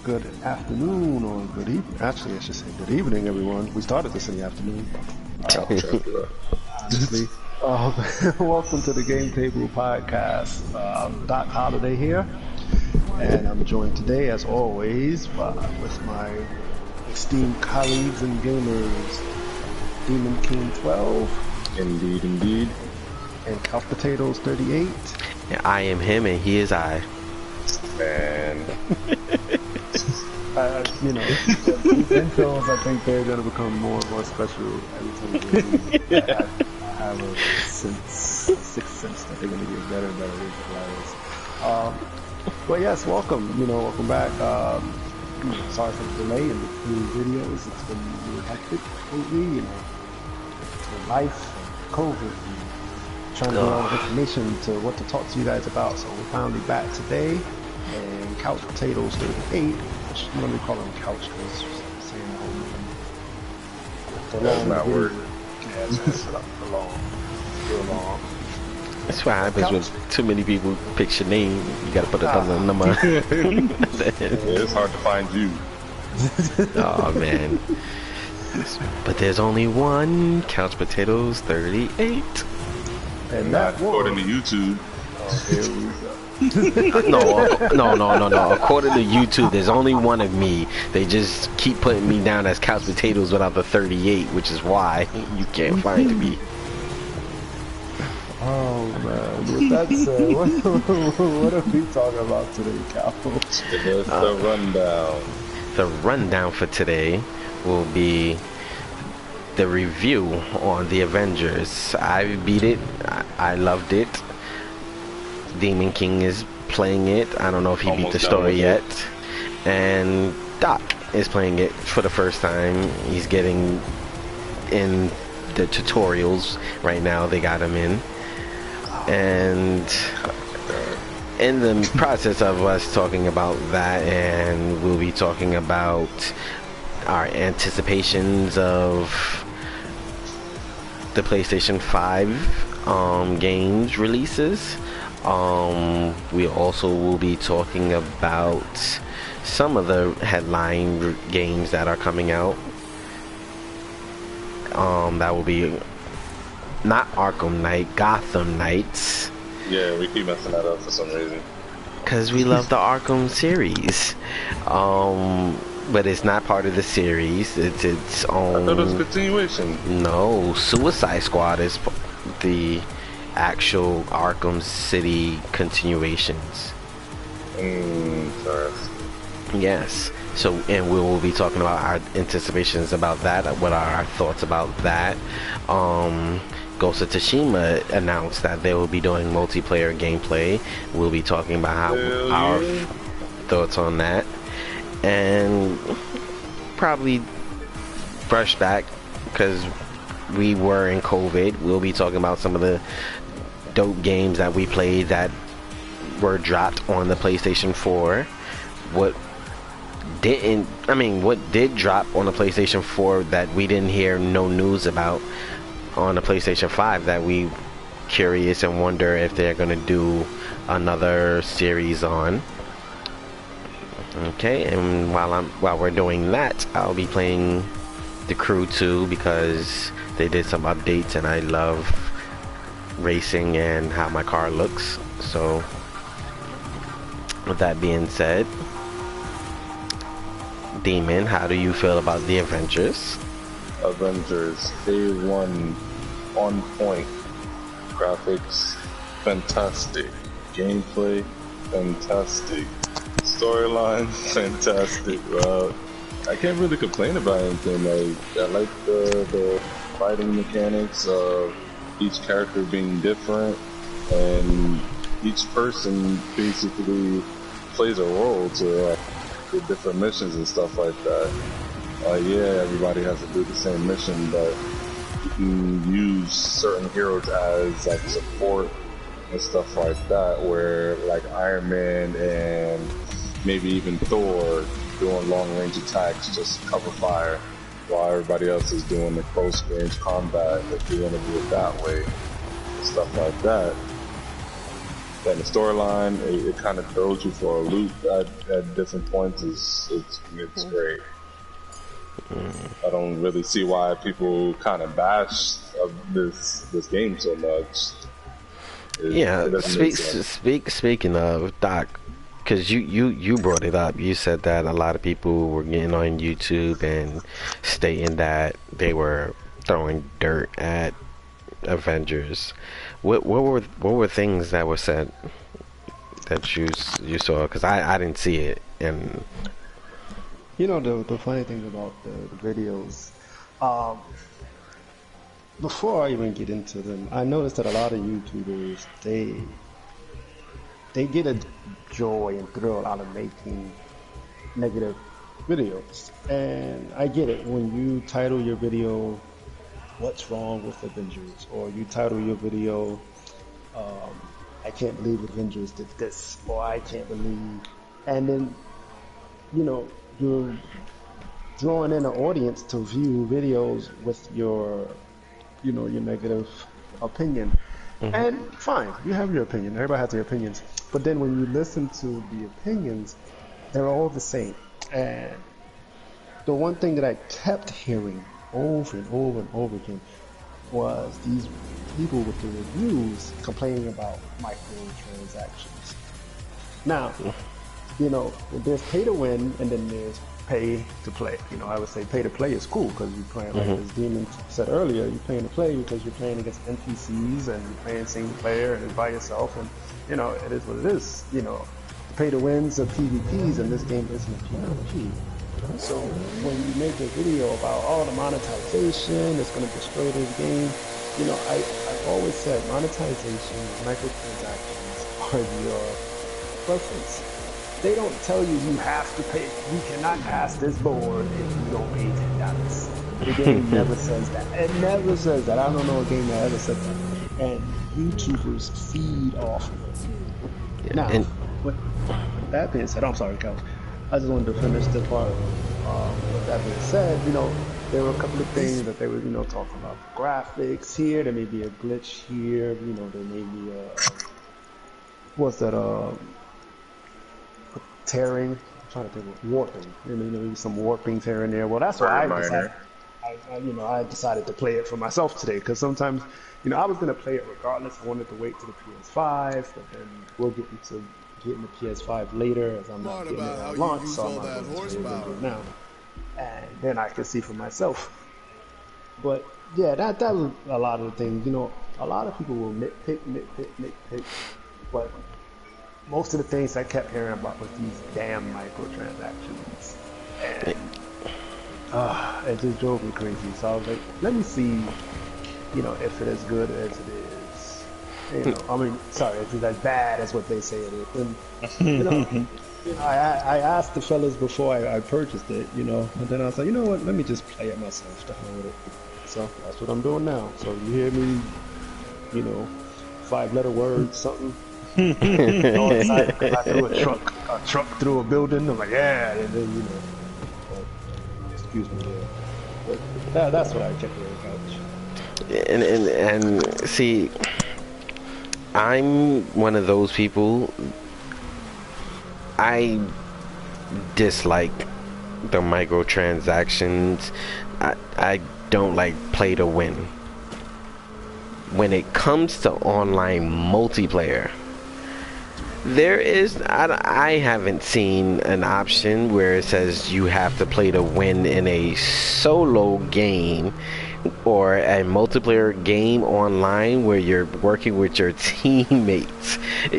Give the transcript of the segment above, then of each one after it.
Good afternoon or good evening. Actually, I should say good evening, everyone. We started this in the afternoon. Obviously. Welcome to the Game Table Podcast. Doc Holiday here, and I'm joined today, as always, with my esteemed colleagues and gamers, Demon King 12. Indeed, indeed. And Couch Potatoes 38. And I am him, and he is I. Man. These intros, I think they're going to become more and more special every time we do. I have a sixth sense that they're going to get better and better. It's hilarious. But yes, welcome. Welcome back. Sorry for the delay in the videos. It's been really hectic lately. Life, and COVID, and trying to get all the information to what to talk to you guys about. So we're finally back today. And Couch Potatoes 38, which I'm going to be calling Couch because I'm saying the whole name. That's not word. Yeah, it's for long. Real long. That's what happens when too many people pick your name. You gotta put another number. It's hard to find you. Oh man. But there's only one Couch Potatoes 38. And not according to YouTube. Oh, here we go. No. According to YouTube, there's only one of me. They just keep putting me down as Couch Potatoes without the 38, which is why you can't find me. Oh man, with that said, what are we talking about today, Cal? The rundown. The rundown for today will be the review on the Avengers. I beat it. I loved it. Demon King is playing it. I don't know if he beat the story yet. And Doc is playing it for the first time. He's getting in the tutorials right now. They got him in. And in the process of us talking about that, and we'll be talking about our anticipations of the PlayStation 5 games releases. We also will be talking about some of the headline games that are coming out. That will be not Arkham Knight, Gotham Knights. Yeah, we keep messing that up for some reason. Because we love the Arkham series. But it's not part of the series. It's its own... I thought it was a continuation. No, Suicide Squad is the actual Arkham City continuations. Sorry. Yes. So, and we will be talking about our anticipations about that. What are our thoughts about that? Ghost of Tsushima announced that they will be doing multiplayer gameplay. We'll be talking about our thoughts on that, and probably brush back because we were in COVID. We'll be talking about some of the dope games that we played that were dropped on the PlayStation 4. What did drop on the PlayStation 4 that we didn't hear no news about on the PlayStation 5 that we curious and wonder if they're gonna do another series on. Okay, and while we're doing that, I'll be playing The Crew 2 because they did some updates and I love racing and how my car looks. So with that being said, Demon, how do you feel about the Avengers? Avengers, A1, on point. Graphics, fantastic. Gameplay, fantastic. Storyline, fantastic. I can't really complain about anything. I like the fighting mechanics of each character being different, and each person basically plays a role to the different missions and stuff like that. Yeah, everybody has to do the same mission, but you can use certain heroes as like support and stuff like that, where like Iron Man and maybe even Thor doing long range attacks, just cover fire, while everybody else is doing the close range combat if you want to do it that way and stuff like that. And the storyline, it kind of throws you for a loop at different points. It's great. I don't really see why people kind of bash this game so much. Speaking of Doc, because you brought it up. You said that a lot of people were getting on YouTube and stating that they were throwing dirt at Avengers. What were things that were said that you saw? Because I didn't see it. And You know, the funny thing about the videos, before I even get into them, I noticed that a lot of YouTubers, they get a joy and thrill out of making negative videos. And I get it when you title your video, "What's Wrong with Avengers?" or you title your video, "I can't believe Avengers did this," or "I can't believe," and then, you know, you're drawing in an audience to view videos with your, you know, your negative opinion. And fine, you have your opinion. Everybody has their opinions. But then when you listen to the opinions, they're all the same. And the one thing that I kept hearing over and over and over again was these people with the reviews complaining about microtransactions. Now, you know, there's pay to win and then there's pay to play. You know, I would say pay to play is cool because you're playing, like as Demon said earlier, you're playing to play because you're playing against NPCs and you're playing single player and it's by yourself, and you know, it is what it is. You know, pay to wins are PvPs and this game isn't a PvP. So when you make a video about all the monetization that's going to destroy this game, you know, I've always said monetization, microtransactions are your preference. They don't tell you you have to pay. You cannot pass this board if you don't pay $10. The game never says that. It never says that. I don't know a game that ever said that. And YouTubers feed off of it. yeah, Now, and with that being said, I'm sorry, Cal. I just wanted to finish the part. With that being said, you know, there were a couple of things that they were, you know, talking about graphics here. There may be a glitch here. You know, there may be what's that? Tearing. I'm trying to think of warping. You know, maybe some warping tearing there. Well, that's why I decided. I decided to play it for myself today because sometimes, you know, I was gonna play it regardless. I wanted to wait to the PS5, but then we'll get into getting the PS5 later as I'm not getting it at launch, so I'm not going to do it now. And then I can see for myself. But yeah, that was a lot of the things. You know, a lot of people will nitpick, but most of the things I kept hearing about was these damn microtransactions. And it just drove me crazy. So I was like, let me see, you know, if it is good as it is. You know, I mean, sorry, if it's as bad as what they say it is. And, you know, I asked the fellas before I purchased it, you know, and then I was like, you know what, let me just play it myself, to hell with it. So that's what I'm doing now. So you hear me, you know, 5-letter words, something. All excited because I threw a truck through a building. I'm like, yeah, and then, you know, excuse me, yeah. But that's what I kept hearing, Couch. and see, I'm one of those people. I dislike the microtransactions. I don't like play to win. When it comes to online multiplayer, there is, I haven't seen an option where it says you have to play to win in a solo game or a multiplayer game online where you're working with your teammates.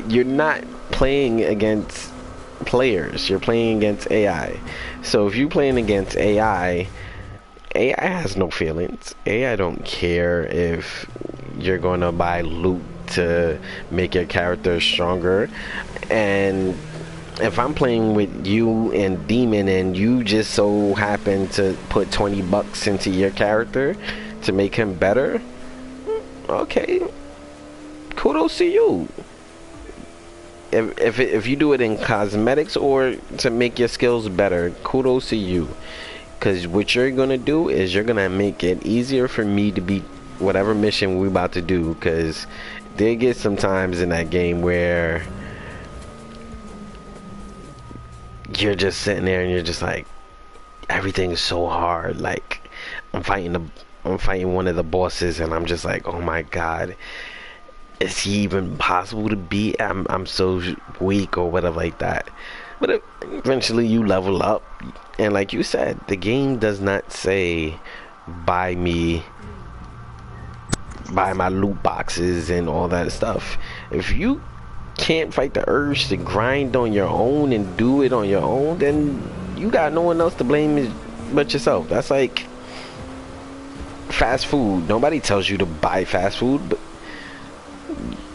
You're not playing against players, you're playing against AI. So if you're playing against AI has no feelings. AI don't care if you're going to buy loot to make your character stronger. And if I'm playing with you and Demon and you just so happen to put $20 into your character to make him better, okay, kudos to you. If you do it in cosmetics or to make your skills better, kudos to you. Because what you're going to do is you're going to make it easier for me to beat whatever mission we're about to do. Because there get some times in that game where you're just sitting there and you're just like, everything is so hard. Like, I'm fighting one of the bosses, and I'm just like, oh my god, is he even possible to beat? I'm so weak or whatever like that. But eventually you level up, and like you said, the game does not say buy my loot boxes and all that stuff. If you can't fight the urge to grind on your own and do it on your own, then you got no one else to blame but yourself. That's like fast food. Nobody tells you to buy fast food, but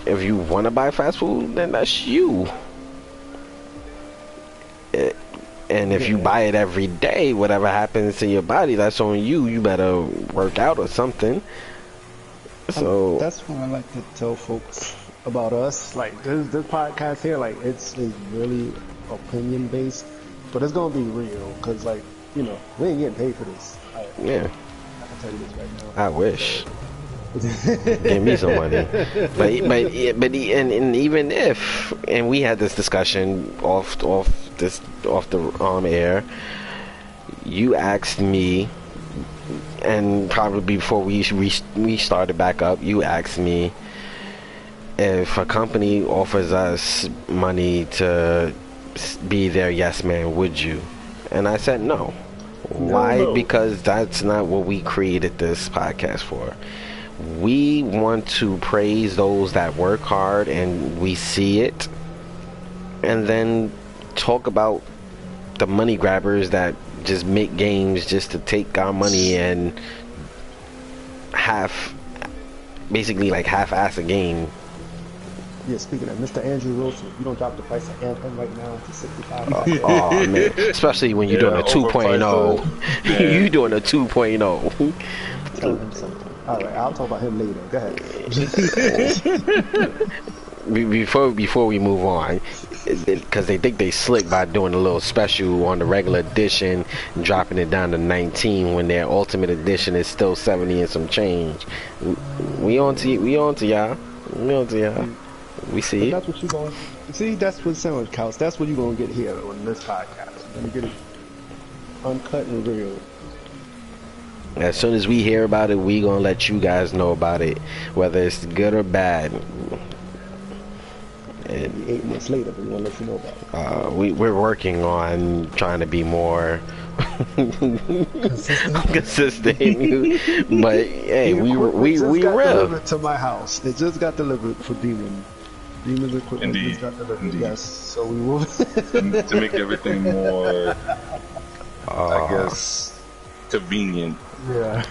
if you want to buy fast food, then that's you. And if you buy it every day, whatever happens to your body, that's on you. You better work out or something. So that's what I like to tell folks about us. Like this podcast here, like it's really opinion based, but it's gonna be real because, like, you know, we ain't getting paid for this. Yeah, I can tell you this right now. I wish. Give me some money. But and even if, and we had this discussion off the air, you asked me, and probably before we started back up, you asked me if a company offers us money to be their yes man, would you? And I said no. Why? No. Because that's not what we created this podcast for. We want to praise those that work hard and we see it, and then talk about the money grabbers that just make games just to take our money and basically half-ass a game. Yeah, speaking of Mr. Andrew Wilson, you don't drop the price of Anthem right now to $65. Oh man, especially when you're doing a 2.0. Yeah. You doing a 2.0. Tell him something. All right, I'll talk about him later. Go ahead. Before we move on, because they think they slick by doing a little special on the regular edition and dropping it down to 19 when their ultimate edition is still 70 and some change. We on to y'all. We see it. That's what you going. See, that's what sandwich counts. That's what you gonna get here on this podcast. You're gonna get it uncut and real. As soon as we hear about it, we gonna let you guys know about it, whether it's good or bad. And 8 months later, we want to let you know about it. We're working on trying to be more consistent. But hey, we got real. delivered to my house. It just got delivered for Demon's equipment. Indeed. Just got delivered. Indeed. Yes, so we will. To make everything more, I guess, convenient. Yeah.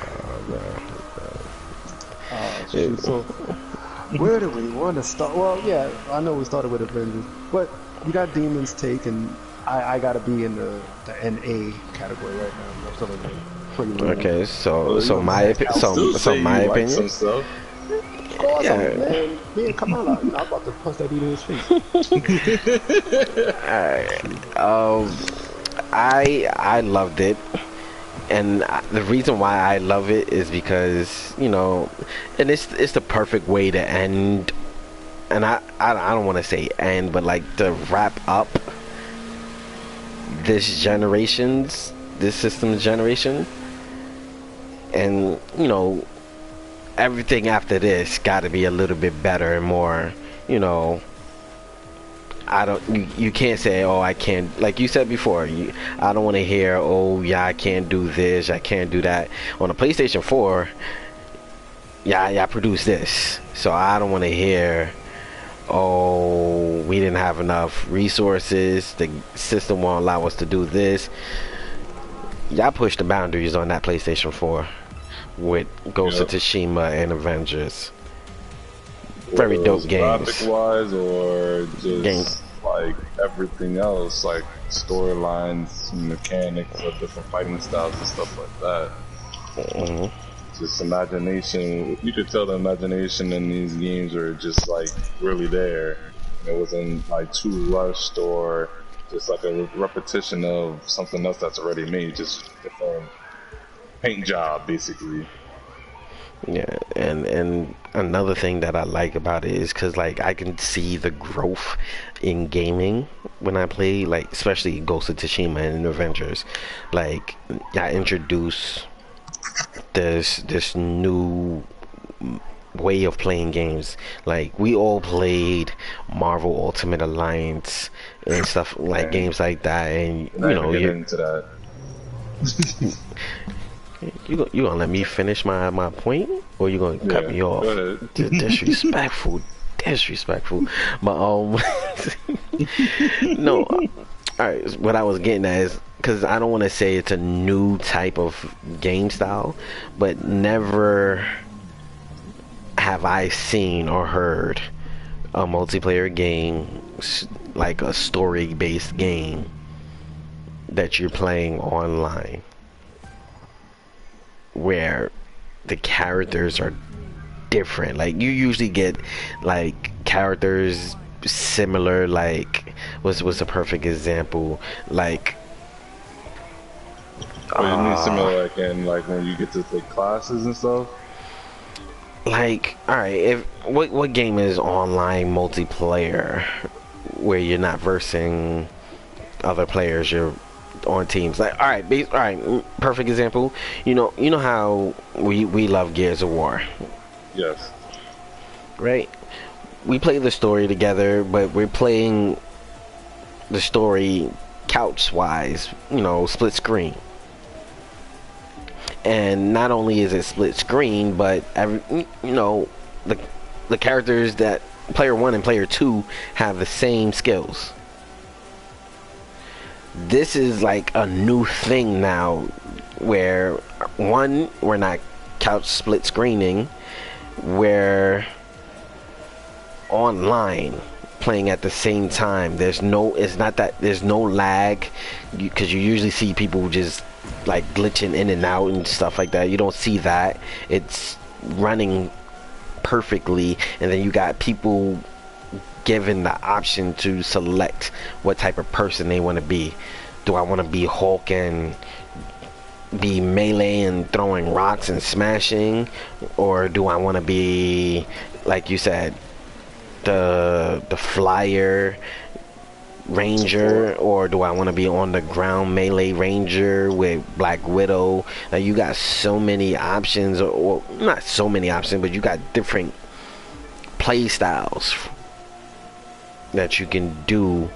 Shoot. So, where do we want to start? Well, yeah, I know we started with Avengers, but you got Demon's Take, and I gotta be in the NA category right now. I'm still in the pretty low. Okay, so my opinion. Some stuff. Of course, man. Me and Kamala, I'm about to punch that dude in his face. I loved it. And the reason why I love it is because, you know, and it's the perfect way to end, and I don't want to say end, but like to wrap up this system's generation. And, you know, everything after this got to be a little bit better and more, you know, you can't say, oh, I can't, like you said before, I don't want to hear, oh yeah, I can't do this, I can't do that. On the PlayStation 4, yeah, I produced this, so I don't want to hear, oh, we didn't have enough resources, the system won't allow us to do this. Y'all pushed the boundaries on that PlayStation 4 with Ghost of Tsushima and Avengers. Very dope games. Graphic wise, or just like everything else, like storylines, mechanics of different fighting styles and stuff like that. Just imagination. You could tell the imagination in these games are just like really there. It wasn't like too rushed or just like a repetition of something else that's already made. Just different paint job, basically. Yeah, and another thing that I like about it is because like I can see the growth in gaming when I play, like especially Ghost of Tsushima and Avengers. Like I introduce this new way of playing games. Like we all played Marvel Ultimate Alliance and stuff like Man, games like that, and we're not you even know getting into that. you gonna let me finish my point, or you gonna cut Yeah, me go off? ahead. Disrespectful, disrespectful. But no. All right, what I was getting at is because I don't want to say it's a new type of game style, but never have I seen or heard a multiplayer game like a story-based game that you're playing online where the characters are different. Like you usually get like characters similar. Like what's a perfect example? Like But you mean similar like in like when you get to take classes and stuff? like all right, if what game is online multiplayer where you're not versing other players, you're on teams. Like all right, all right, perfect example. You know how we love Gears of War, Yes. right? We play the story together, but we're playing the story couch wise, split screen. And not only is it split screen, but the the characters that player 1 and player 2 have the same skills. This is like a new thing now where one, we're not couch split screening, we're online playing at the same time. It's not that there's no lag, because you usually see people just like glitching in and out and stuff like that. You don't see that. It's running perfectly, and then you got people given the option to select what type of person they want to be. Do I want to be Hulk and be melee and throwing rocks and smashing, or do I want to be, like you said, the flyer ranger, or do I want to be on the ground melee ranger with Black Widow? Like you got so many options, or not so many options, but you got different play styles that you can do,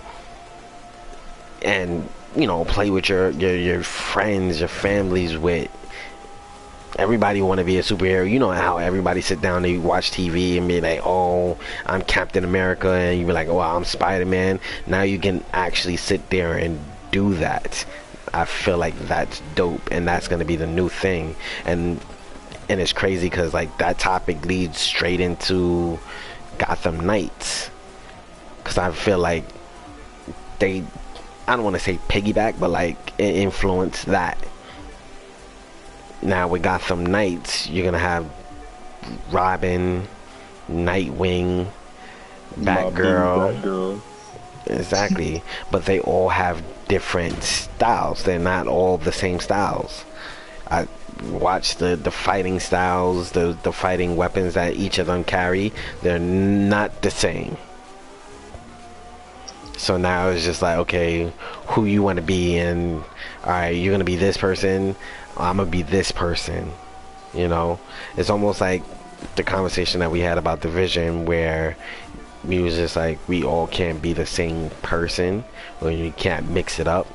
and play with your friends, your families with. Everybody want to be a superhero. You know how everybody sit down, they watch TV and be like, oh, I'm Captain America, and you be like, oh, I'm Spider-Man. Now you can actually sit there and do that. I feel like that's dope, and that's going to be the new thing. And it's crazy because like that topic leads straight into Gotham Knights, because I feel like I don't want to say piggyback, but like it influenced that. Now with Gotham Knights, you're gonna have Robin, Nightwing, Batgirl. Exactly, but they all have different styles. They're not all the same styles. I watched the fighting styles, the fighting weapons that each of them carry. They're not the same. So now it's just like, okay, who you want to be, and all right, you're gonna be this person, I'm gonna be this person. It's almost like the conversation that we had about Division, where we was just like, we all can't be the same person, or you can't mix it up.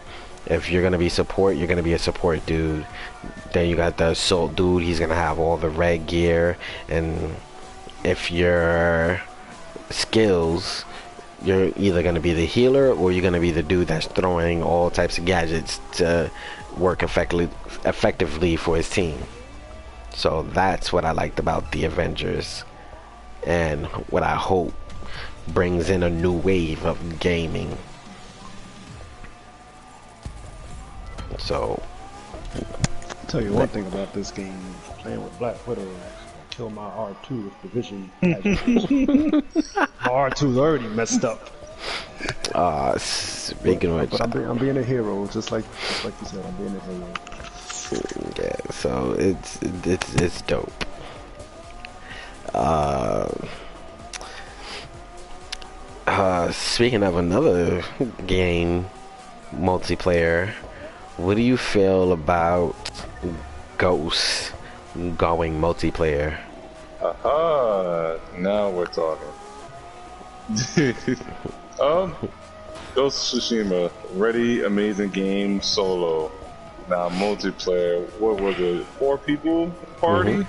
If you're gonna be support, you're gonna be a support dude. Then you got the assault dude, he's gonna have all the red gear. And if your skills, you're either going to be the healer, or you're going to be the dude that's throwing all types of gadgets to work effectively for his team. So that's what I liked about the Avengers, and what I hope brings in a new wave of gaming. So I'll tell you one thing about this game, playing with Black Widow kill my R2 with Division. My R2's already messed up. Speaking of which, but I'm being a hero, just like you said, I'm being a hero. Yeah, so it's dope. Uh, Speaking of another game multiplayer, what do you feel about Ghost going multiplayer? Aha! Now we're talking. um, Ghost of Tsushima, ready, amazing game, solo. Now multiplayer. What was it? 4 people party?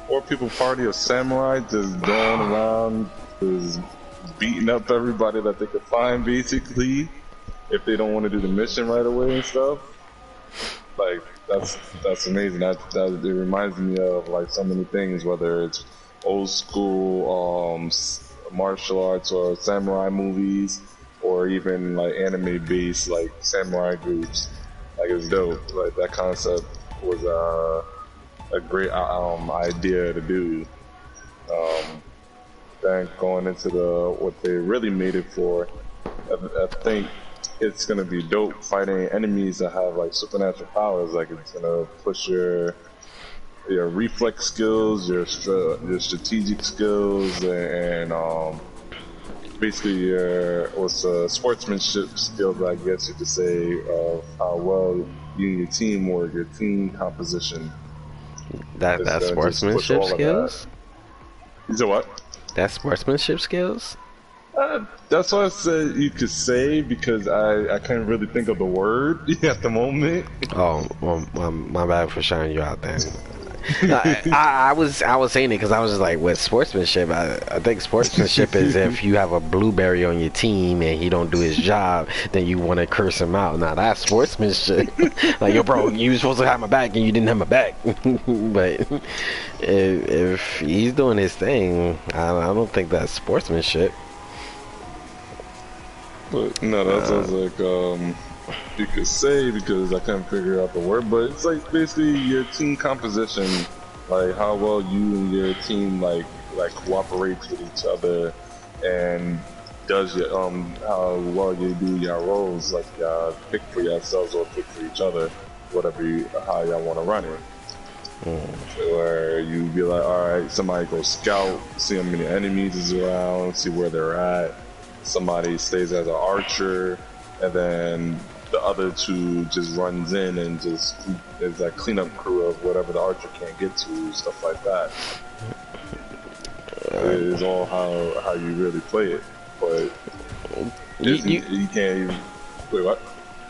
4 people party of samurai just going around, just beating up everybody that they could find, basically. If they don't want to do the mission right away and stuff. Like that's amazing. That it reminds me of like so many things, whether it's old school martial arts or samurai movies, or even like anime based like samurai groups. Like it's dope. Like that concept was a great idea to do. Then going into what they really made it for, I think it's gonna be dope fighting enemies that have like supernatural powers. Like it's gonna push your reflex skills, your strategic skills, and basically your sportsmanship skills, I guess you could say, of how well you and your team work, your team composition. That's sportsmanship skills? You said what? That's sportsmanship skills? That's what I said you could say, because I can't really think of the word at the moment. Oh, well, my bad for shouting you out then. I was saying it because I was just like, with sportsmanship, I think sportsmanship is if you have a blueberry on your team and he don't do his job, then you want to curse him out. Now that's sportsmanship. Like, yo, bro, you were supposed to have my back and you didn't have my back. But if he's doing his thing, I don't think that's sportsmanship. But no, that sounds like you could say, because I can't figure out the word, but it's like basically your team composition, like how well you and your team like cooperates with each other, and does your how well you do your roles, like pick for yourselves or pick for each other, whatever how y'all want to run it. Where you be like, all right, somebody go scout, see how many enemies is around, see where they're at. Somebody stays as an archer, and then the other 2 just runs in and just is that cleanup crew of whatever the archer can't get to, stuff like that. It is all how you really play it, but you can't even. Wait, what?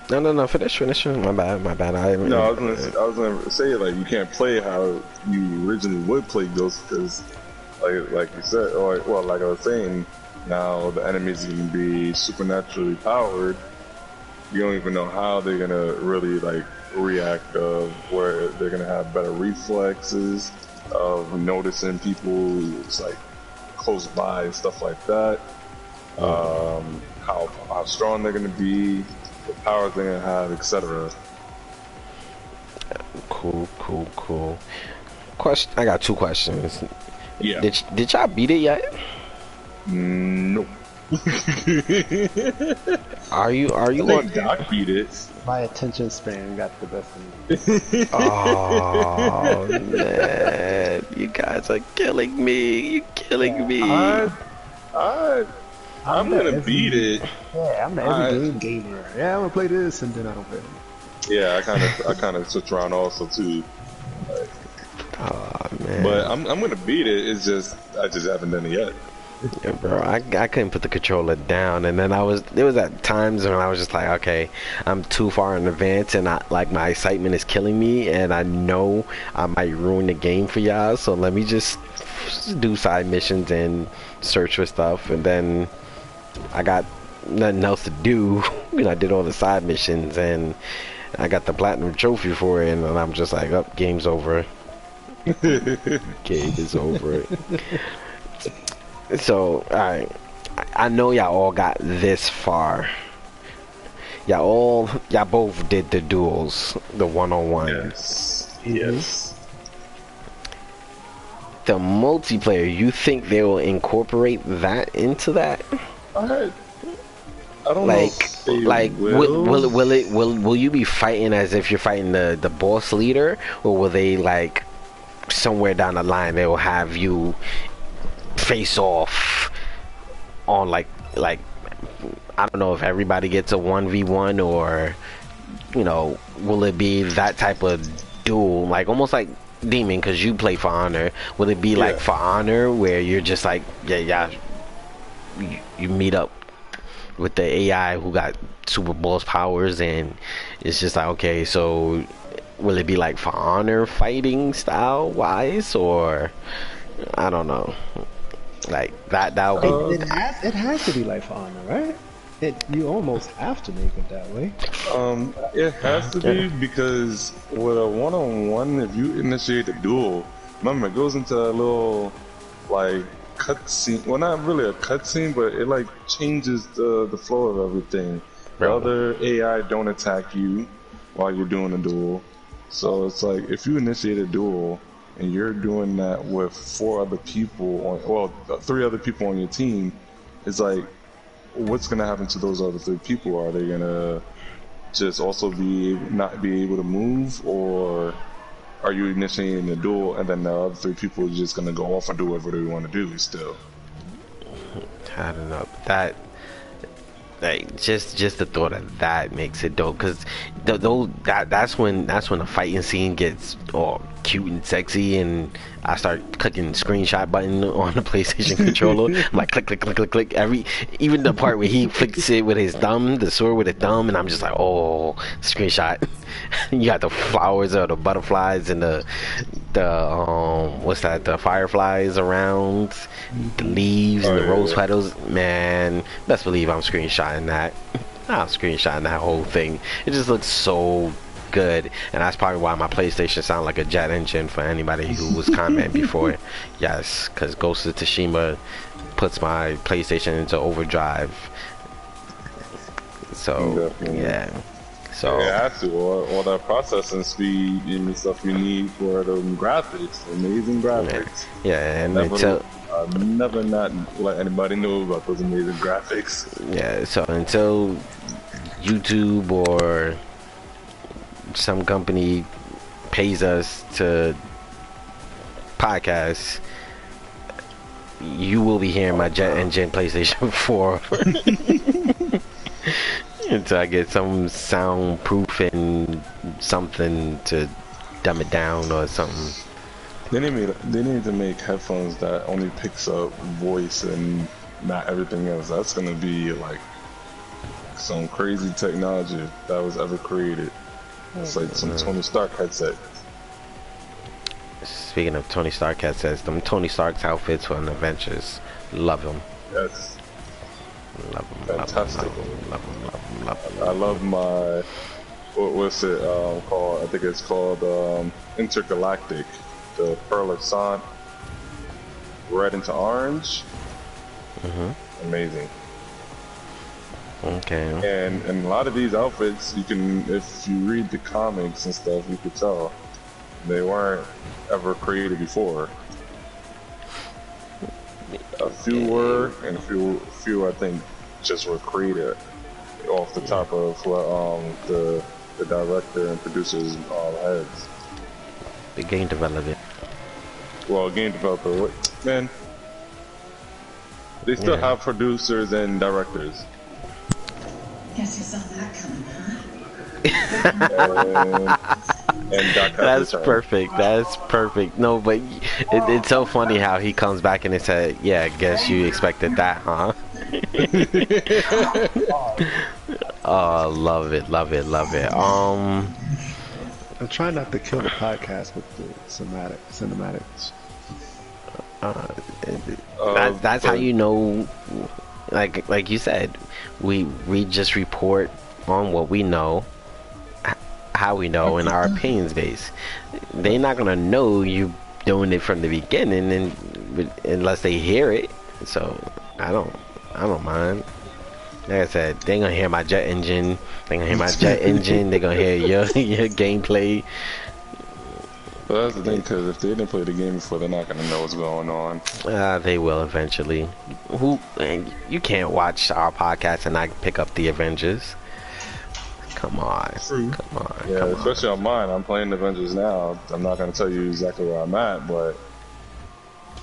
No, finish. My bad. I was gonna say, like, you can't play how you originally would play Ghost, because like you said, or well, like I was saying, now the enemies are gonna be supernaturally powered. You don't even know how they're gonna really like react, of where they're gonna have better reflexes of noticing people like close by and stuff like that. How strong they're gonna be, the powers they're gonna have, etc. Cool. I got 2 questions. Yeah. Did y'all beat it yet? Nope. Are you I think Doc beat it. My attention span got the best of me. Oh man, you guys are killing me. You're killing me. I'm gonna beat it. Yeah, I'm the every game gamer. Yeah, I'm gonna play this and then I don't play it. Yeah, I kind of switch around also too. Oh man. But I'm gonna beat it. It's just I just haven't done it yet. Yeah, bro, I couldn't put the controller down, and then there was at times when I was just like, okay, I'm too far in advance, and my excitement is killing me, and I know I might ruin the game for y'all, so let me just do side missions and search for stuff, and then I got nothing else to do. I did all the side missions, and I got the platinum trophy for it, and I'm just like, oh, game's over. Game is over. So, alright, I know y'all all got this far. Y'all both did the duels, the one-on-one. Yes. The multiplayer, you think they will incorporate that into that? I don't know. Will you be fighting as if you're fighting the boss leader, or will they like somewhere down the line they will have you face off on like I don't know if everybody gets a 1v1 or will it be that type of duel, like almost like Demon, because you play For Honor. Will it be like For Honor where you're just like you meet up with the AI who got super boss powers and it's just like, okay, so will it be like For Honor fighting style wise, or I don't know, like that'll be It has to be like For Honor, right? You almost have to make it that way. It has to be, because with a one-on-one, if you initiate a duel, remember it goes into a little like cutscene. Well, not really a cutscene, but it like changes the flow of everything. The other AI don't attack you while you're doing a duel, so it's like if you initiate a duel and you're doing that with 3 other people on your team, it's like, what's gonna happen to those other 3 people? Are they gonna just also not be able to move, or are you initiating a duel and then the other 3 people are just gonna go off and do whatever they want to do still? I don't know. That like just the thought of that makes it dope, because that's when the fighting scene gets all cute and sexy, and I start clicking screenshot button on the PlayStation controller. I'm like click click click click click, even the part where he flicks it with his thumb, the sword with a thumb, and I'm just like, oh, screenshot. You got the flowers or the butterflies and the what's that, the fireflies around, the leaves and the rose petals. Man, best believe I'm screenshotting that. I'm screenshotting that whole thing. It just looks so good, and that's probably why my PlayStation sounds like a jet engine for anybody who was commenting before. Yes, because Ghost of Tsushima puts my PlayStation into overdrive. So yeah. So it has to, all that processing speed and the stuff you need for the graphics, amazing graphics. Yeah, and I'll never not let anybody know about those amazing graphics. Yeah, so until YouTube or some company pays us to podcast, you will be hearing my jet engine PlayStation 4 until I get some soundproof and something to dumb it down or something. They need to make headphones that only picks up voice and not everything else. That's gonna be like some crazy technology that was ever created. It's like some Tony Stark headset. Speaking of Tony Stark headsets, them Tony Stark's outfits for an Avengers, love them. Yes. Love them. Fantastic. Love them. I love my, what's it called? I think it's called Intergalactic. The Pearl of Sun, red into orange. Amazing. Okay. And a lot of these outfits, you can, if you read the comics and stuff, you could tell they weren't ever created before. A few were, and a few I think just were created off the top of the director and producers' heads. The game developer. Well, game developer, man, they still have producers and directors. Guess you saw that coming, huh? And that's perfect. That's perfect. No, but it's so funny how he comes back and he said, "Yeah, I guess you expected that, huh?" Oh, love it. I'm trying not to kill the podcast with the cinematics. That's how you know, like you said, we just report on what we know, how we know, and our opinions based. They're not gonna know you doing it from the beginning, and unless they hear it. So I don't mind. Like I said, they're gonna hear my jet engine. They're gonna hear my jet engine. They're gonna hear your gameplay. Well, that's the thing, because if they didn't play the game before, they're not gonna know what's going on. They will eventually. You can't watch our podcast and not pick up the Avengers. Come on. True. Come on. Yeah, Come on. especially on mine. I'm playing Avengers now. I'm not gonna tell you exactly where I'm at, but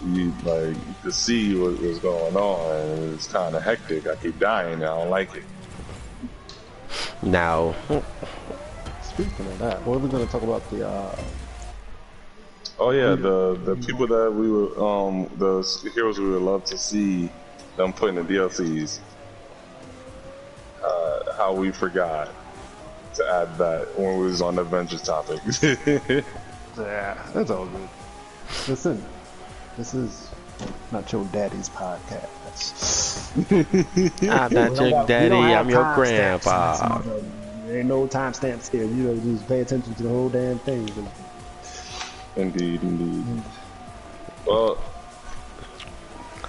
you could see what was going on, and it's kind of hectic. I keep dying, and I don't like it. Now, Speaking of that, what are we going to talk about the Oh yeah, the people that we would the heroes we would love to see them put in the DLCs. How we forgot to add that when we was on the Avengers topic. Yeah, that's all good. Listen, this is not your daddy's podcast. I'm not your daddy, I'm your grandpa. There ain't no timestamps here. You know, just pay attention to the whole damn thing. Indeed. Well,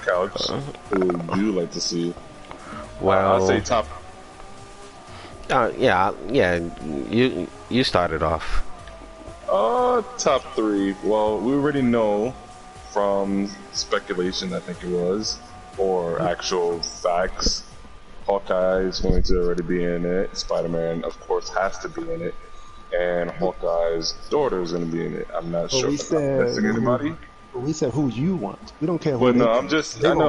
Couch, who would you like to see? Well, I'll say top. yeah. You started off. Top 3. Well, we already know from speculation, I think it was, or actual facts. Hawkeye is going to already be in it. Spider-Man, of course, has to be in it. And Hawkeye's daughter is going to be in it. I'm not sure if I'm missing anybody. We said who you want. We don't care who. But no, I'm just saying.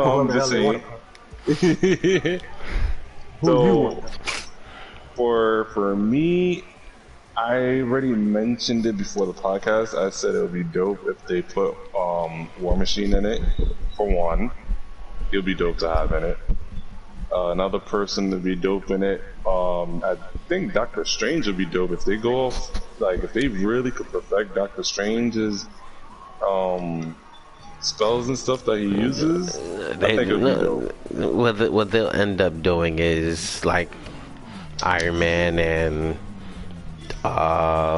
Who you want? For me, I already mentioned it before the podcast. I said it would be dope if they put War Machine in it. For one, it'll be dope to have in it. Another person to be dope in it. I think Doctor Strange would be dope if they go off, if they really could perfect Doctor Strange's spells and stuff that he uses. I think it would be dope. What they'll end up doing is like Iron Man and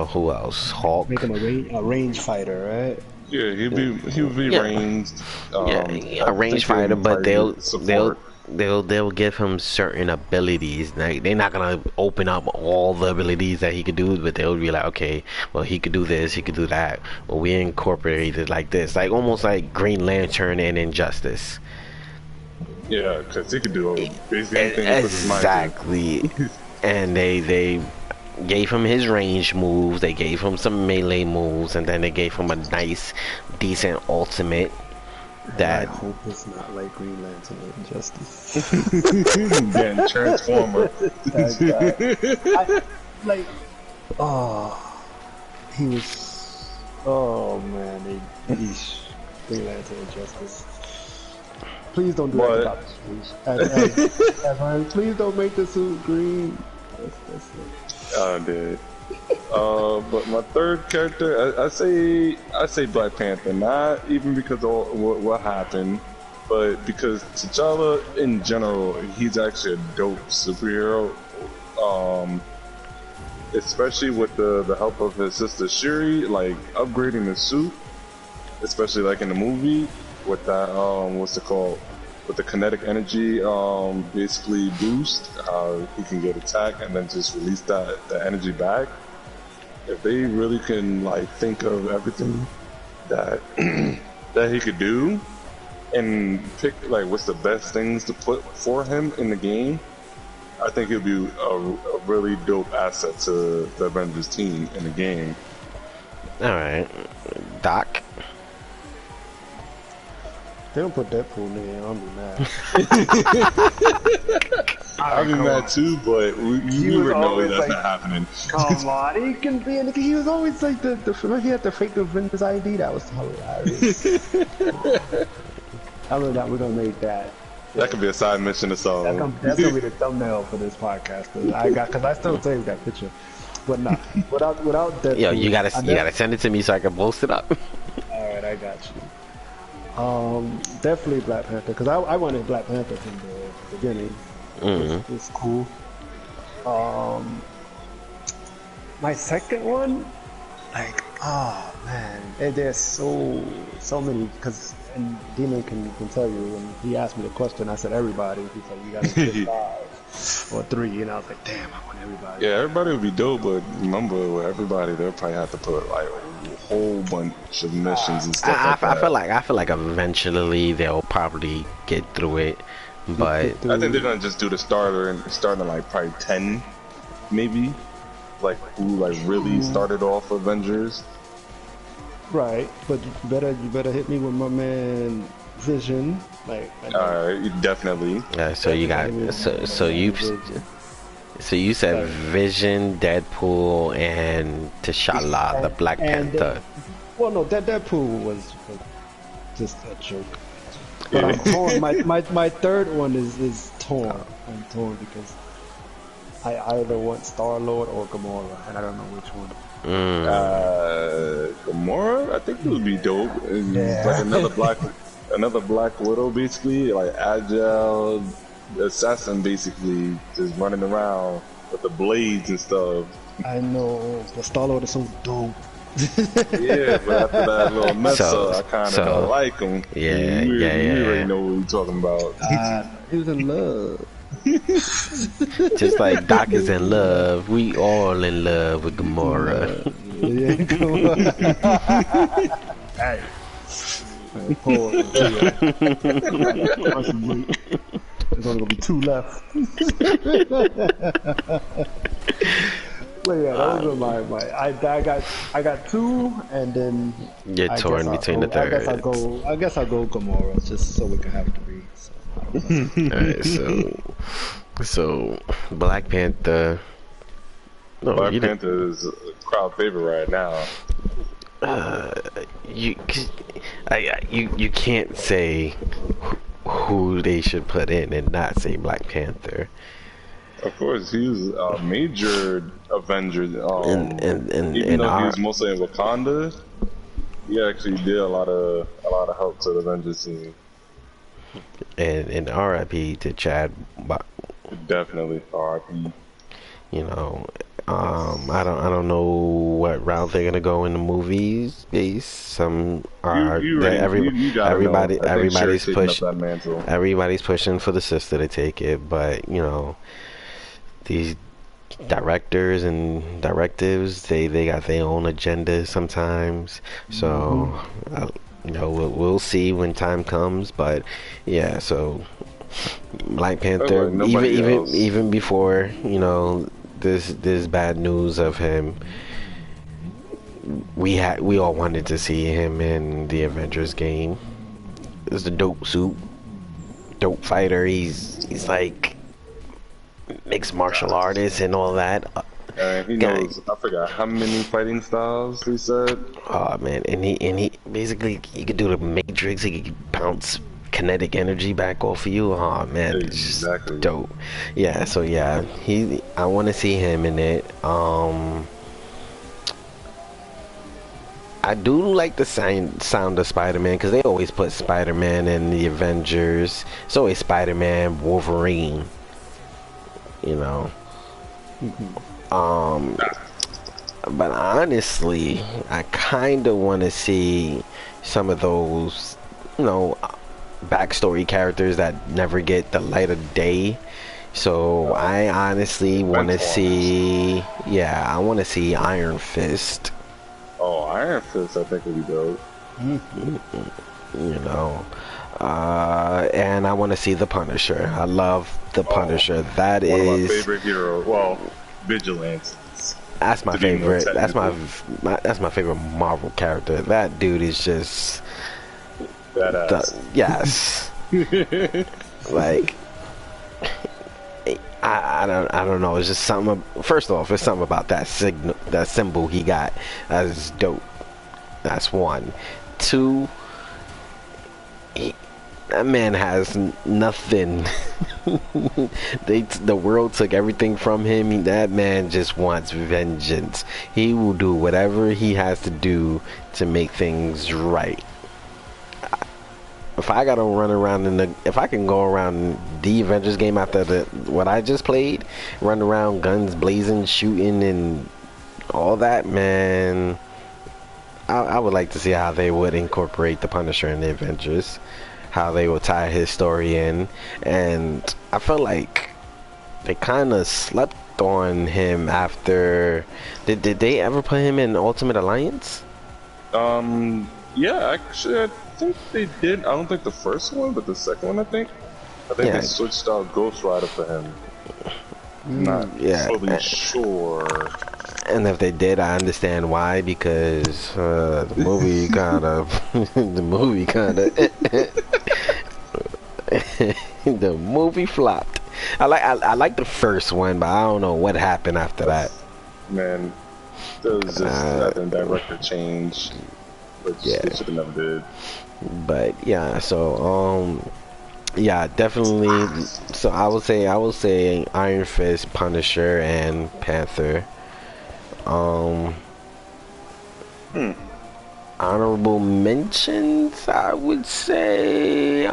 who else? Hulk. Make him a range fighter, right? Yeah, he would be ranged. A range fighter, but they'll give him certain abilities. Like, they're not gonna open up all the abilities that he could do, but they'll be like, okay, well, he could do this, he could do that. Well, we incorporated like this, like almost like Green Lantern and Injustice. Yeah, because he could do basically anything he puts his mind Exactly. And they gave him his range moves, they gave him some melee moves, and then they gave him a nice, decent ultimate. I hope it's not like Green Lantern or Injustice. Then Transformer. He was. Oh man, Green Lantern Injustice. Please don't do that to Doctor Strange. Please don't make the suit green. That's it. Oh, dude. But my third character, I say Black Panther. Not even because of what happened, but because T'Challa in general, he's actually a dope superhero. Especially with the help of his sister Shuri, like upgrading the suit, especially like in the movie with that what's it called? With the kinetic energy basically boost, how he can get attacked and then just release the energy back. If they really can think of everything that that he could do and pick what's the best things to put for him in the game, I think he'll be a really dope asset to the Avengers team in the game. Alright. Doc? They don't put Deadpool in there, I'll be mad. I'll be mad too, but you would know that's not happening. Come on, he can be in it. He was always like he had the fake Avengers ID. That was hilarious. I know that we're gonna make that. That could be a side mission or something. That's gonna be the thumbnail for this podcast. Cause I still saved that picture. But no, without Deadpool. Yo, you gotta send it to me so I can post it up. Alright, I got you. Definitely Black Panther, because I wanted Black Panther from the beginning. It's cool. My second one, man, there's so many, because and Demon can tell you, when he asked me the question, I said everybody. He's like, you gotta pick 5 or 3, and I was like, damn, I want everybody. Yeah, everybody would be dope, but remember, with everybody, they'll probably have to put a whole bunch of missions and stuff like that. I feel like eventually they'll probably get through it, but I think they're gonna just do the starter and starting like probably 10, maybe. like who like really started off Avengers. Right, but you better hit me with my man Vision. Like, Definitely. So you got so you said Vision, Deadpool, and T'Challa, the Black Panther. Well, no, Deadpool was just a joke. But I'm torn. My third one is torn. I'm torn because I either want Star-Lord or Gamora, and I don't know which one. Gamora, I think it would be dope. It's like another Black Widow, basically, like agile assassin, basically, just running around with the blades and stuff. I know, but Star-Lord is so dope. Yeah, but after that little mess up, I kind of like him. Yeah, you yeah. already know what we're talking about. He was in love. Just like Doc is in love, we all in love with Gamora. Yeah, Gamora. Hey. Poor. There's only gonna be 2 left. But yeah, those are my I got 2, and then You're torn between the third. I guess I'll go Gamora just so we can have 3. So. Alright, so Black Panther. No, Black Panther is a crowd favorite right now. You can't say who they should put in and not say Black Panther. Of course, he's a major Avenger. Even though he was mostly in Wakanda, he actually did a lot of help to the Avengers team. And R.I.P. to Chad. Definitely R.I.P. You know, I don't know what route they're gonna go in the movies. Some are everybody's pushing for the sister to take it, but you know, these directors and directives, they got their own agendas sometimes. So you know, we'll see when time comes, but yeah. So Black Panther, even before, you know, this bad news of him, we all wanted to see him in the Avengers game. It's a dope suit, dope fighter. He's like mixed martial artist and all that. He knows, I forgot how many fighting styles he said. Oh man, and he basically, he could do the Matrix. He could bounce kinetic energy back off of you. Oh man, it's just dope. Yeah, so yeah, I want to see him in it. I do like the sound of Spider-Man, because they always put Spider-Man in the Avengers. It's always Spider-Man, Wolverine, you know. But honestly, I kind of want to see some of those, you know, backstory characters that never get the light of day. So I honestly want to see, I want to see Iron Fist. Oh, Iron Fist, I think would be dope. You know, and I want to see the Punisher. I love the Punisher. That is one of my favorite heroes. Well, Vigilance. That's my favorite. That's my favorite Marvel character. That dude is just badass. Yes. Like, I don't know. It's just something. First off, it's something about that symbol he got. That is dope. That's 1. 2. That man has nothing. The world took everything from him. That man just wants vengeance. He will do whatever he has to do to make things right. If I gotta run around if I can go around the Avengers game after what I just played, run around guns blazing, shooting, and all that, man, I would like to see how they would incorporate the Punisher in the Avengers. How they would tie his story in. And I felt like they kind of slept on him after. Did they ever put him in Ultimate Alliance? Yeah, actually, I think they did. I don't think the first one, but the second one, I think they switched out Ghost Rider for him. Not fully sure. And if they did, I understand why, because the movie kind of, the movie kind of, the movie flopped. I like the first one, but I don't know what happened after that. Man, there was just nothing director change, which Yeah. they should have never did. But yeah, so yeah, definitely. So I will say Iron Fist, Punisher, and Panther. Honorable mentions, I would say.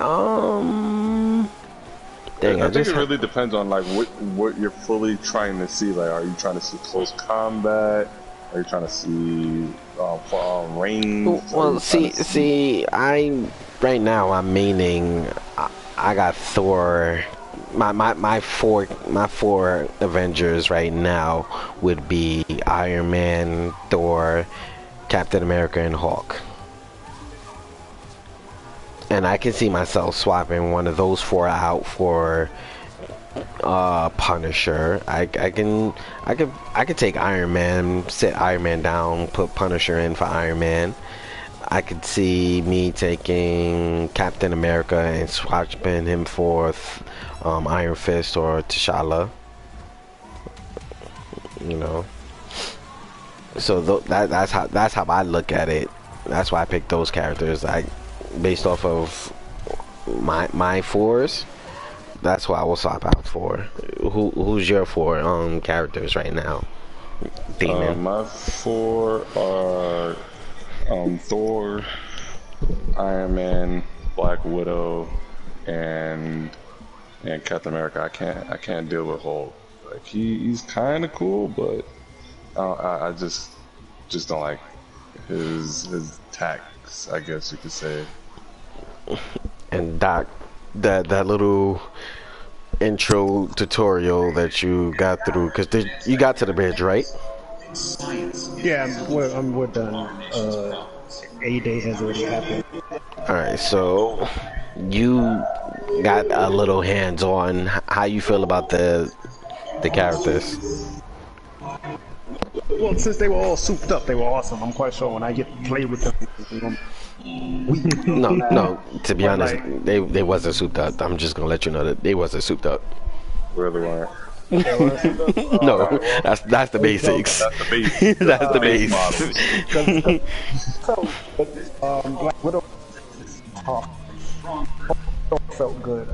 Dang, I think it really depends on like what you're fully trying to see. Like, are you trying to see close combat? Are you trying to see far range? Well, see, right now I'm meaning I got Thor. My four Avengers right now would be Iron Man, Thor, Captain America, and Hulk. And I can see myself swapping one of those four out for Punisher. I could take Iron Man, sit Iron Man down, put Punisher in for Iron Man. I could see me taking Captain America and swapping him for Iron Fist or T'Challa. You know. So that's how I look at it. That's why I picked those characters. Based off of my fours. That's what I will swap out for. Who's your four characters right now? Demon. My four are Thor, Iron Man, Black Widow, and Captain America. I can't deal with Hulk. Like he's kind of cool, but I just don't like his tactics, I guess you could say. And Doc, that little intro tutorial that you got through, because you got to the bridge, right? Yeah, we're done. A day has already happened. Alright, so you got a little hands-on. How you feel about the characters? Well, since they were all souped up, they were awesome. I'm quite sure when I get to play with them. No. To be honest, they wasn't souped up. I'm just gonna let you know that they wasn't souped up. Really weren't. No, that's the basics. That's the base. That's the base. Black Widow felt good.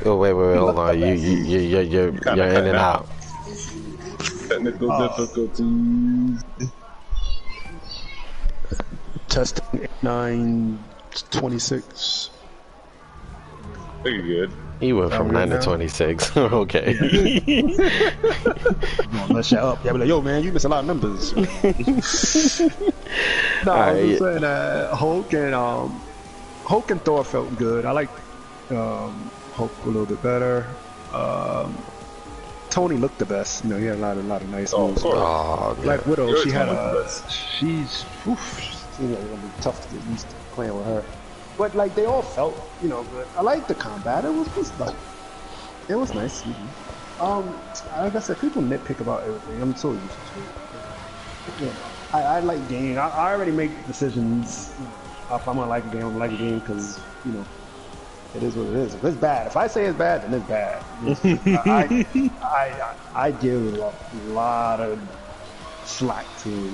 Oh wait, hold on. You're in and out. Technical difficulties. Testing 926. Pretty good. He went from 9 to 26. Okay. Let's shut up. Yeah, be like, yo, man, you miss a lot of numbers. No, I was just saying Hulk and Thor felt good. I like Hulk a little bit better. Tony looked the best. You know, he had a lot of nice moves. Oh, Black Widow, You're she had Tony she's seemed like it'll be tough to get used to playing with her. But like they all felt, you know, good. I liked the combat. It was like it was nice. Like I said, people nitpick about everything. I'm so used to it. Yeah, I like games. I already make decisions. If I'm gonna like a game, I'm gonna like a game because you know it is what it is. If it's bad, if I say it's bad, then it's bad. I give a lot of slack to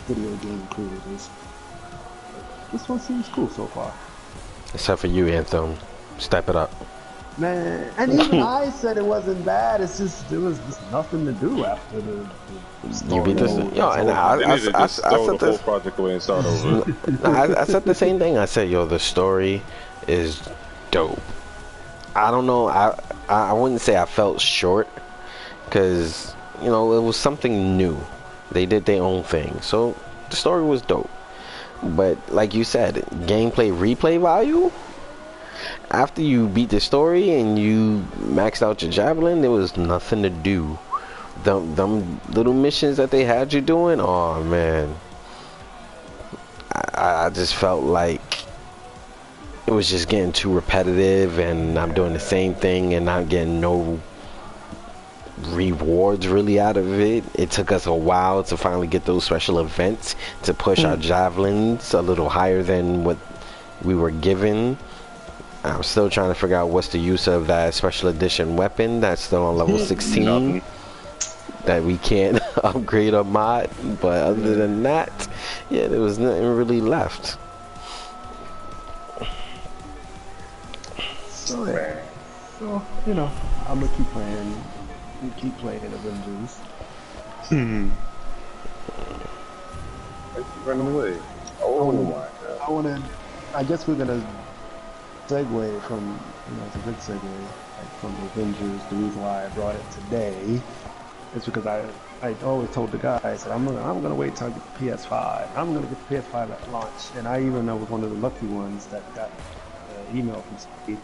video game creators. This one seems cool so far. except for you, Anthem. Step it up. Man, and even I said it wasn't bad. It's just there was just nothing to do after the You beat this. Yo, and I They just throw said the whole this. project away and start over. I said the same thing. I said, yo, the story is dope. I don't know. I wouldn't say I felt short because you know it was something new. They did their own thing, so the story was dope. But like you said, gameplay replay value. After you beat the story and you maxed out your javelin, there was nothing to do. Them little missions that they had you doing, oh man, I just felt like it was just getting too repetitive, and I'm doing the same thing and not getting no rewards really out of it. It took us a while to finally get those special events to push our javelins a little higher than what we were given. I'm still trying to figure out what's the use of that special edition weapon that's still on level 16 Nothing. that we can't upgrade or mod. But other than that, yeah, there was nothing really left. So, yeah. So, you know, I'm gonna keep playing Avengers. Running away. Oh my god. I guess we're gonna segue from, it's a good segue, like from Avengers. The reason why I brought it today is because I always told the guys that I'm gonna wait till I get the PS5. I'm gonna get the PS5 at launch, and I even was one of the lucky ones that got an email from Steve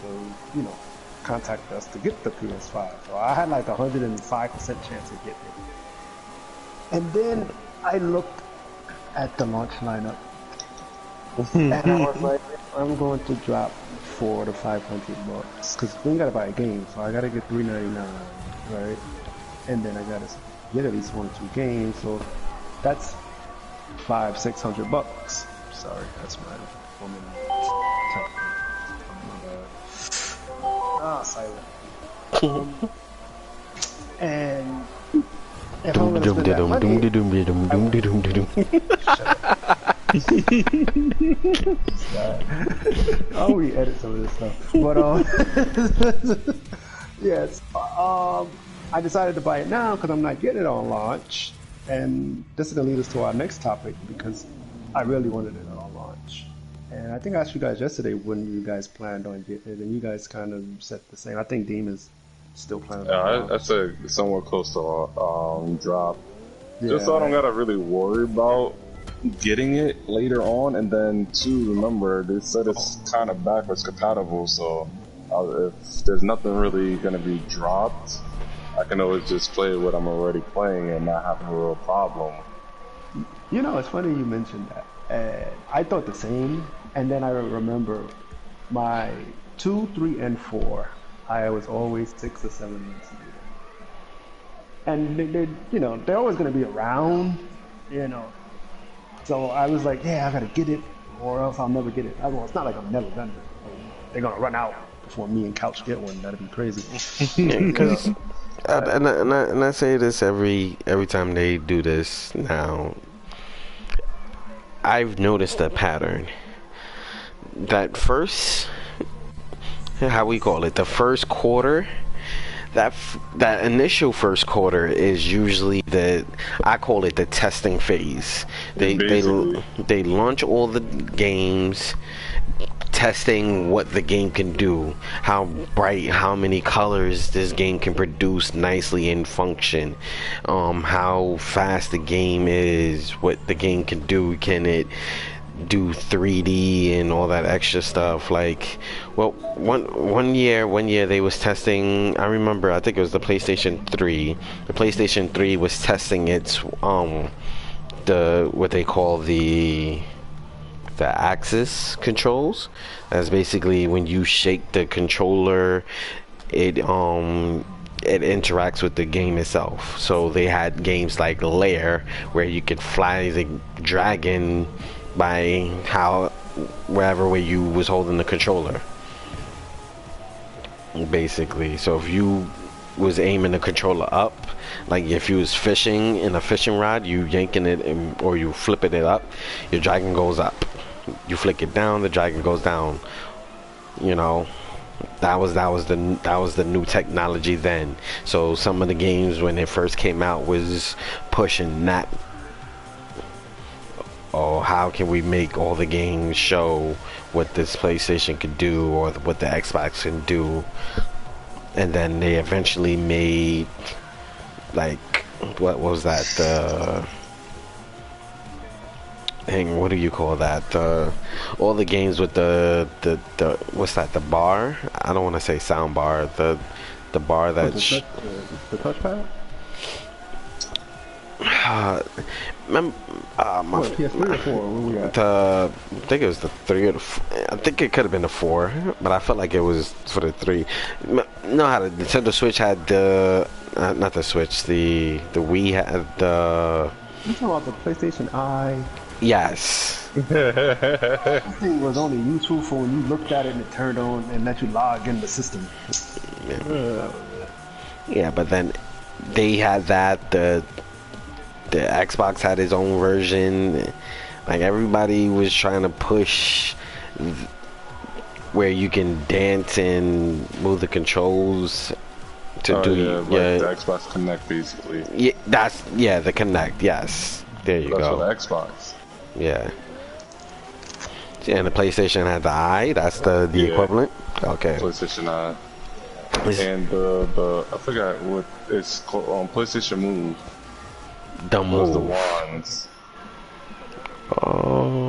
to, contact us to get the PS5. So I had like 105% chance of getting it. And then I looked at the launch lineup, and I was like, I'm going to drop $400 to $500 because we gotta buy a game, so I gotta get $399, right? And then I gotta get at least 1 or 2 games, so that's $500-600. Sorry, that's my woman. Silent. And if I'm gonna spend that money, I'll re-edit some of this stuff. But yes, I decided to buy it now because I'm not getting it on launch, and this is gonna lead us to our next topic because I really wanted it on launch. And I think I asked you guys yesterday when you guys planned on getting it, and you guys kind of said the same. I think Demon's still planning on I said somewhat close to drop. Yeah. Just so I don't gotta really worry about getting it later on. And then too, remember they said it's kind of backwards compatible, so if there's nothing really gonna be dropped, I can always just play what I'm already playing and not have a real problem. It's funny you mentioned that. I thought the same, and then I remember my 2, 3, and 4. I was always 6 or 7 months to do that, and they're always going to be around, So I was like, yeah, I got to get it, or else I'll never get it. Well, it's not like I'm never done it. They're going to run out before me and Couch get one. That'd be crazy. Because and I say this every time they do this now. I've noticed a pattern. That first, how we call it, the first quarter, that initial first quarter is usually I call it the testing phase. They launch all the games, testing what the game can do, how bright, how many colors this game can produce nicely and function, how fast the game is, what the game can do, can it do 3D and all that extra stuff. Like, well, one year they was testing, I remember, I think it was the PlayStation 3. The PlayStation 3 was testing its what they call the axis controls. That's basically when you shake the controller, it interacts with the game itself. So they had games like Lair where you could fly the dragon by wherever way you was holding the controller, basically. So if you was aiming the controller up, like if you was fishing in a fishing rod, you yanking it or you flipping it up, your dragon goes up. You flick it down, the dragon goes down. That was the new technology then. So some of the games when it first came out was pushing that. Oh, how can we make all the games show what this PlayStation could do or what the Xbox can do? And then they eventually made, like, what was that? What do you call that? All the games with the what's that? The bar? I don't want to say sound bar. The bar that the touchpad. Mem- my, What, PS3 or 4? Where we at? I think it was the 3 or the I think it could have been the 4, but I felt like it was for the 3. No, how the Nintendo Switch had the not the Switch, the Wii had the You talking about the PlayStation Eye? yes. That thing was only useful for when you looked at it and it turned on and let you log in the system. Yeah, but then they had that the Xbox had its own version. Like everybody was trying to push where you can dance and move the controls to do like the Xbox Connect, basically. Yeah, the Connect. Yes, there you That's go. for the Xbox. Yeah. Yeah, and the PlayStation had the Eye. That's the Yeah. equivalent. Okay. PlayStation 9. And the I forgot what it's called on PlayStation Move. The Those the move. wands. Oh.